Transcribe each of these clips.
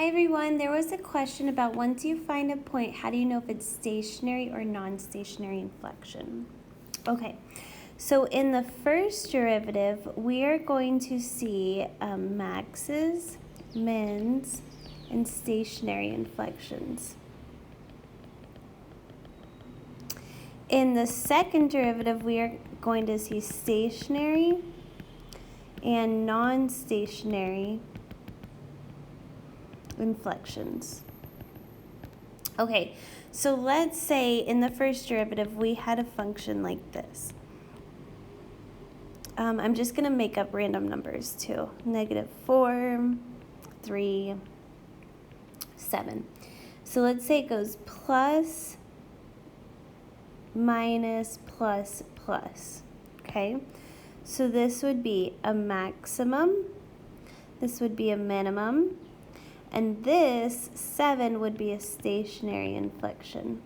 Hi everyone, there was a question about once you find a point, how do you know if it's stationary or non-stationary inflection? Okay, so in the first derivative, we are going to see maxes, mins, and stationary inflections. In the second derivative, we are going to see stationary and non-stationary inflections. Okay, so let's say in the first derivative we had a function like this. I'm just going to make up random numbers too. -4, 3, 7. So let's say it goes plus, minus, plus, plus. Okay, so this would be a maximum, this would be a minimum, and this 7 would be a stationary inflection.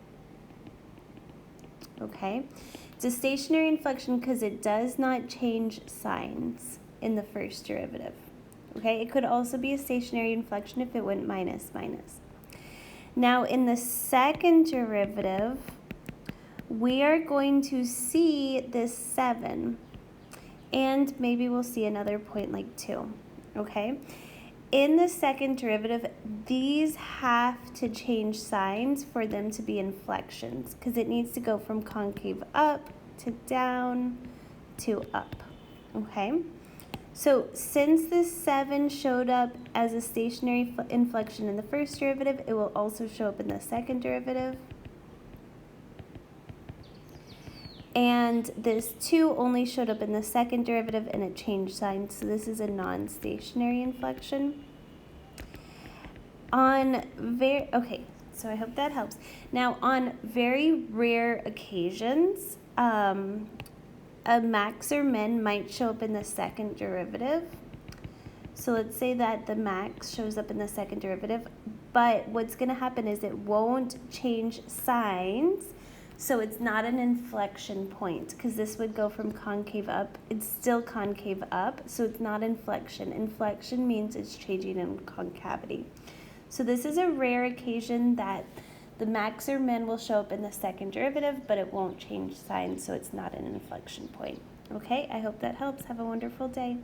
Okay, it's a stationary inflection because it does not change signs in the first derivative. Okay, it could also be a stationary inflection if it went minus, minus. Now in the second derivative, we are going to see this 7, and maybe we'll see another point like 2. Okay, in the second derivative, these have to change signs for them to be inflections because it needs to go from concave up to down to up. Okay, so since this 7 showed up as a stationary inflection in the first derivative, it will also show up in the second derivative. And this 2 only showed up in the second derivative and it changed signs, so this is a non-stationary inflection. Okay, so I hope that helps. Now on very rare occasions, a max or min might show up in the second derivative. So let's say that the max shows up in the second derivative, but what's going to happen is it won't change signs. So it's not an inflection point because this would go from concave up. It's still concave up, so it's not inflection. Inflection means it's changing in concavity. So this is a rare occasion that the max or min will show up in the second derivative, but it won't change signs, so it's not an inflection point. Okay, I hope that helps. Have a wonderful day.